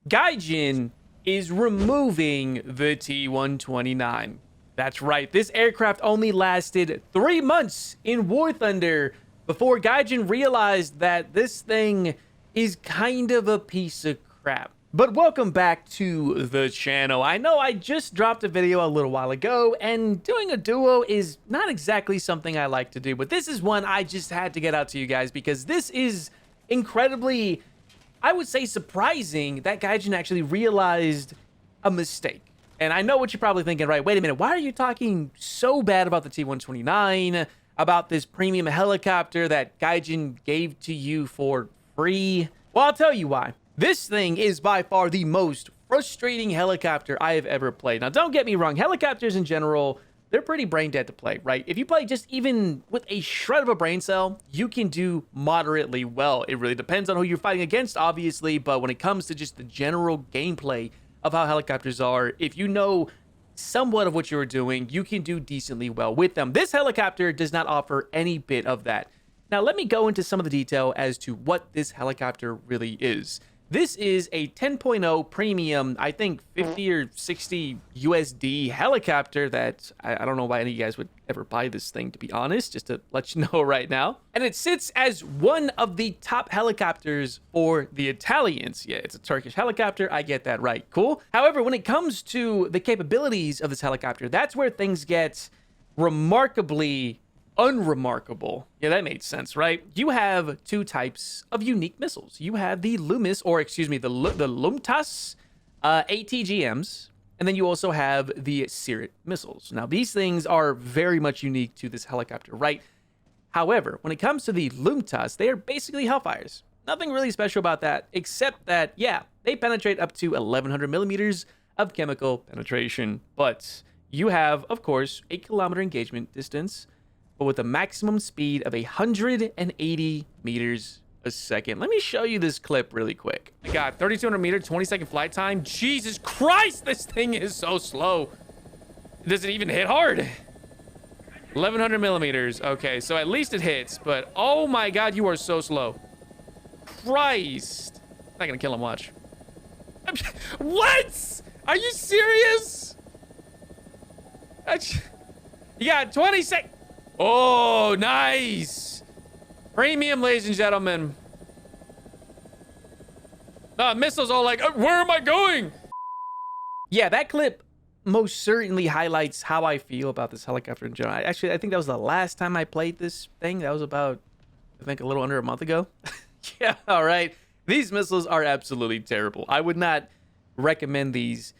Gaijin is removing the T-129. That's right, this aircraft only lasted 3 months in War Thunder before Gaijin realized that this thing is kind of a piece of crap. But welcome back to the channel. I know I just dropped a video a little while ago, and doing a duo is not exactly something I like to do, but this is one I just had to get out to you guys because this is incredibly, I would say, surprising that Gaijin actually realized a mistake. And I know what you're probably thinking, right? Wait a minute, why are you talking so bad about the T-129, about this premium helicopter that Gaijin gave to you for free? Well, I'll tell you why. This thing is by far the most frustrating helicopter I have ever played. Now, don't get me wrong, helicopters in general, they're pretty brain dead to play, right? If you play just even with a shred of a brain cell, you can do moderately well. It really depends on who you're fighting against, obviously, but when it comes to just the general gameplay of how helicopters are, if you know somewhat of what you're doing, you can do decently well with them. This helicopter does not offer any bit of that. Now, let me go into some of the detail as to what this helicopter really is. This is a 10.0 premium, I think 50 or 60 USD helicopter that I don't know why any of you guys would ever buy this thing, to be honest, just to let you know right now. And it sits as one of the top helicopters for the Italians. Yeah, it's a Turkish helicopter. I get that right. Cool. However, when it comes to the capabilities of this helicopter, that's where things get remarkably unremarkable. Yeah, that made sense, right? You have two types of unique missiles. You have the Loomis, or excuse me, the L-UMTAS ATGMs, and then you also have the Sirit missiles. Now, these things are very much unique to this helicopter, right? However, when it comes to the L-UMTAS, they are basically Hellfires. Nothing really special about that, except that, yeah, they penetrate up to 1,100 millimeters of chemical penetration. But you have, of course, 8-kilometer engagement distance, but with a maximum speed of 180 meters a second. Let me show you this clip really quick. I got 3,200 meter, 20-second flight time. Jesus Christ, this thing is so slow. Does it even hit hard? 1,100 millimeters. Okay, so at least it hits, but oh my God, you are so slow. Christ. Not gonna kill him, watch. What? Are you serious? You got 20 seconds. Oh, nice. Premium, ladies and gentlemen. Missiles all like, where am I going? Yeah, that clip most certainly highlights how I feel about this helicopter in general. Actually, I think that was the last time I played this thing. That was about, I think, a little under a month ago. Yeah, all right. These missiles are absolutely terrible. I would not recommend these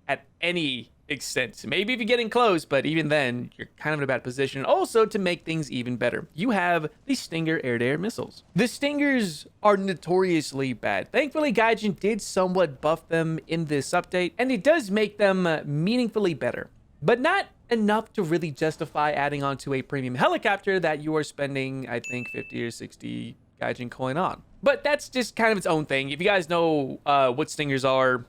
at any extent. Maybe if you're getting close, but even then, you're kind of in a bad position. Also, to make things even better, you have the Stinger air-to-air missiles. The Stingers are notoriously bad. Thankfully, Gaijin did somewhat buff them in this update, and it does make them meaningfully better, but not enough to really justify adding on to a premium helicopter that you are spending, I think, 50 or 60 Gaijin coin on. But that's just kind of its own thing. If you guys know what Stingers are,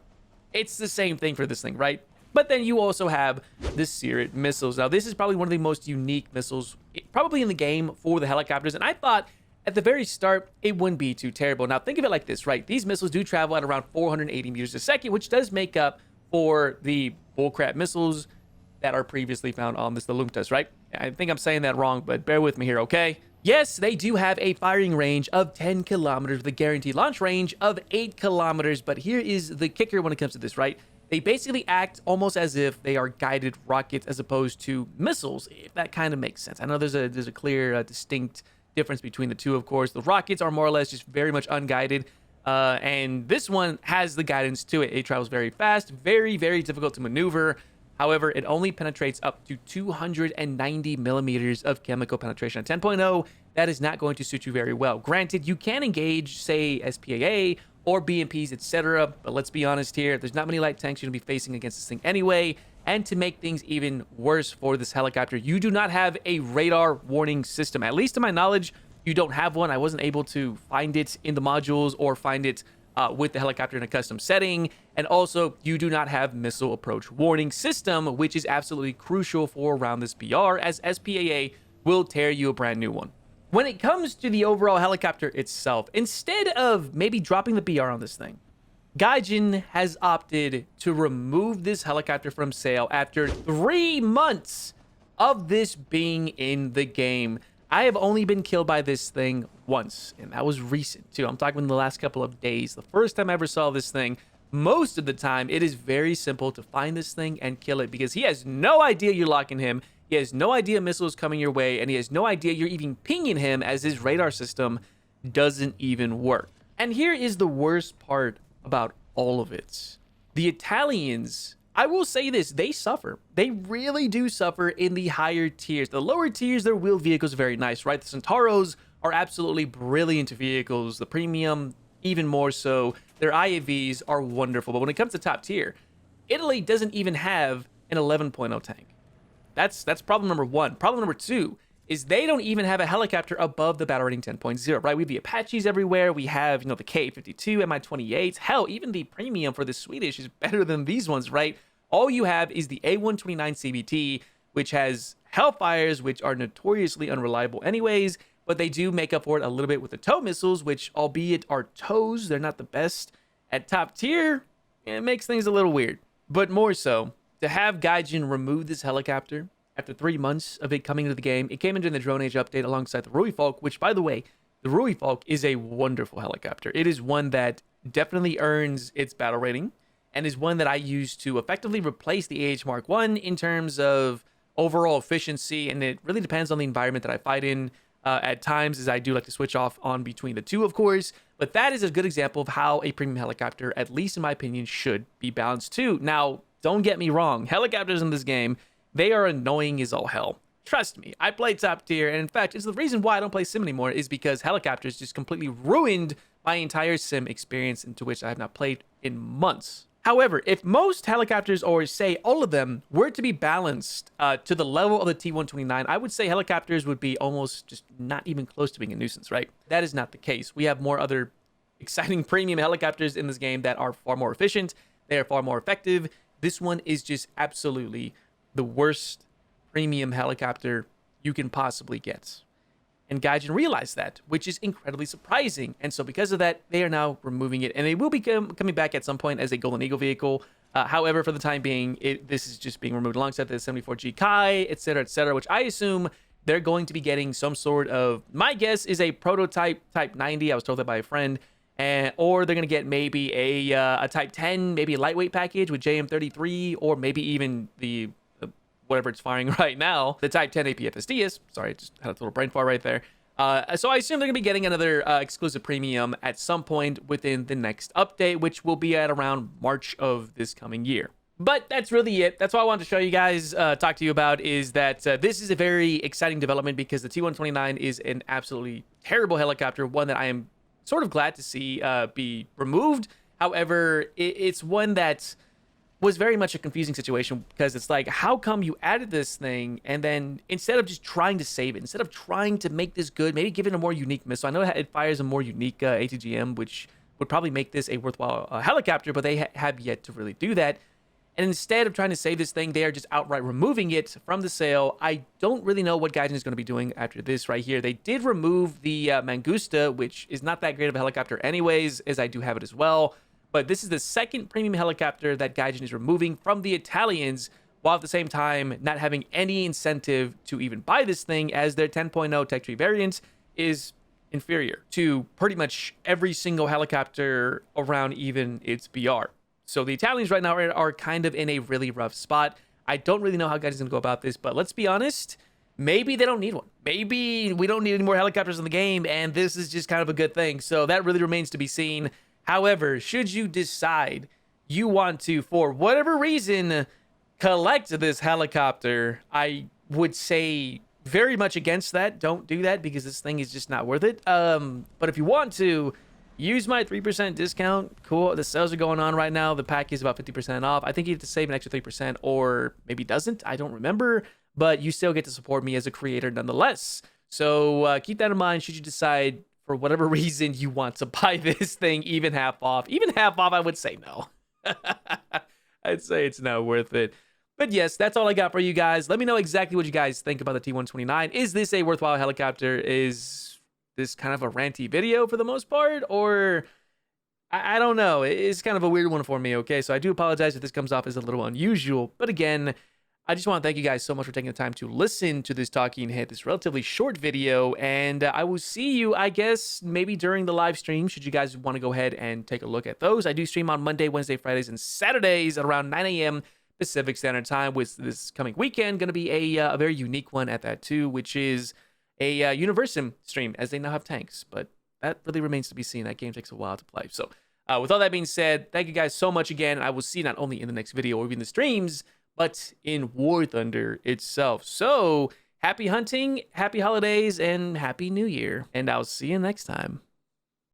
it's the same thing for this thing, right? But then you also have the Sirit missiles. Now, this is probably one of the most unique missiles probably in the game for the helicopters. And I thought at the very start, it wouldn't be too terrible. Now, think of it like this, right? These missiles do travel at around 480 meters a second, which does make up for the bullcrap missiles that are previously found on the L-UMTAS, right? I think I'm saying that wrong, but bear with me here, okay? Yes, they do have a firing range of 10 kilometers with a guaranteed launch range of 8 kilometers. But here is the kicker when it comes to this, right? They basically act almost as if they are guided rockets as opposed to missiles, if that kind of makes sense. I know there's a clear, distinct difference between the two, of course. The rockets are more or less just very much unguided, and this one has the guidance to it. It travels very fast, very, very difficult to maneuver. However, it only penetrates up to 290 millimeters of chemical penetration. At 10.0, that is not going to suit you very well. Granted, you can engage, say, SPAA, or BMPs, etc. But let's be honest here, there's not many light tanks you're going to be facing against this thing anyway. And to make things even worse for this helicopter, you do not have a radar warning system. At least to my knowledge, you don't have one. I wasn't able to find it in the modules or find it with the helicopter in a custom setting. And also, you do not have missile approach warning system, which is absolutely crucial for around this BR, as SPAA will tear you a brand new one. When it comes to the overall helicopter itself, instead of maybe dropping the BR on this thing, Gaijin has opted to remove this helicopter from sale after 3 months of this being in the game. I have only been killed by this thing once, and that was recent too. I'm talking in the last couple of days. The first time I ever saw this thing, most of the time, it is very simple to find this thing and kill it because he has no idea you're locking him. He has no idea missiles coming your way, and he has no idea you're even pinging him as his radar system doesn't even work. And here is the worst part about all of it. The Italians, I will say this, they suffer. They really do suffer in the higher tiers. The lower tiers, their wheeled vehicles are very nice, right? The Centauros are absolutely brilliant vehicles. The premium, even more so. Their IAVs are wonderful. But when it comes to top tier, Italy doesn't even have an 11.0 tank. That's problem number one. Problem number two is they don't even have a helicopter above the battle rating 10.0, right? We have the Apaches everywhere. We have, the K-52, Mi-28s. Hell, even the premium for the Swedish is better than these ones, right? All you have is the A129 CBT, which has Hellfires, which are notoriously unreliable anyways, but they do make up for it a little bit with the tow missiles, which, albeit are tows, they're not the best at top tier. It makes things a little weird. But more so, to have Gaijin remove this helicopter after 3 months of it coming into the game, it came into the Drone Age update alongside the Ruifolk, which, by the way, the Ruifolk is a wonderful helicopter. It is one that definitely earns its battle rating and is one that I use to effectively replace the AH Mark I in terms of overall efficiency, and it really depends on the environment that I fight in. At times, as I do like to switch off on between the two, of course, but that is a good example of how a premium helicopter, at least in my opinion, should be balanced too. Now, don't get me wrong, helicopters in this game, they are annoying as all hell. Trust me, I play top tier, and in fact, it's the reason why I don't play sim anymore is because helicopters just completely ruined my entire sim experience, into which I have not played in months. However, if most helicopters, or say all of them, were to be balanced to the level of the T-129, I would say helicopters would be almost just not even close to being a nuisance, right? That is not the case. We have more other exciting premium helicopters in this game that are far more efficient. They are far more effective. This one is just absolutely the worst premium helicopter you can possibly get. And Gaijin realized that, which is incredibly surprising. And so because of that, they are now removing it. And they will be coming back at some point as a Golden Eagle vehicle. However, for the time being, this is just being removed alongside the 74G Kai, etc., which I assume they're going to be getting some sort of, my guess is a prototype Type 90. I was told that by a friend. Or they're going to get maybe a Type 10, maybe a lightweight package with JM33, or maybe even the whatever it's firing right now, the Type 10 APFSDs. Sorry, just had a little brain fart right there. So I assume they're going to be getting another exclusive premium at some point within the next update, which will be at around March of this coming year. But that's really it. That's all I wanted to show you guys, talk to you about, is that this is a very exciting development because the T-129 is an absolutely terrible helicopter, one that I am sort of glad to see be removed. However, it's one that was very much a confusing situation because it's like, how come you added this thing and then instead of just trying to save it, instead of trying to make this good, maybe give it a more unique missile. I know it fires a more unique ATGM, which would probably make this a worthwhile helicopter, but they have yet to really do that. And instead of trying to save this thing, they are just outright removing it from the sale. I don't really know what Gaijin is going to be doing after this right here. They did remove the Mangusta, which is not that great of a helicopter anyways, as I do have it as well. But this is the second premium helicopter that Gaijin is removing from the Italians, while at the same time not having any incentive to even buy this thing, as their 10.0 tech tree variant is inferior to pretty much every single helicopter around even its BR. So the Italians right now are kind of in a really rough spot. I don't really know how Gaijin's going to go about this, but let's be honest, maybe they don't need one. Maybe we don't need any more helicopters in the game, and this is just kind of a good thing. So that really remains to be seen. However, should you decide you want to, for whatever reason, collect this helicopter, I would say very much against that. Don't do that because this thing is just not worth it. But if you want to, use my 3% discount. Cool. The sales are going on right now. The pack is about 50% off. I think you have to save an extra 3%, or maybe doesn't. I don't remember. But you still get to support me as a creator nonetheless. So keep that in mind should you decide, for whatever reason, you want to buy this thing even half off. Even half off, I would say no. I'd say it's not worth it. But yes, that's all I got for you guys. Let me know exactly what you guys think about the T-129. Is this a worthwhile helicopter? Is this kind of a ranty video for the most part? Or I don't know. It's kind of a weird one for me, okay? So I do apologize if this comes off as a little unusual. But again, I just want to thank you guys so much for taking the time to listen to this Talking Head, this relatively short video. And I will see you, I guess, maybe during the live stream, should you guys want to go ahead and take a look at those. I do stream on Monday, Wednesday, Fridays, and Saturdays at around 9 a.m. Pacific Standard Time, with this coming weekend going to be a very unique one at that too, which is a Universum stream, as they now have tanks. But that really remains to be seen. That game takes a while to play. So with all that being said, thank you guys so much again. I will see you not only in the next video or even the streams, but in War Thunder itself. So happy hunting, happy holidays, and happy new year. And I'll see you next time.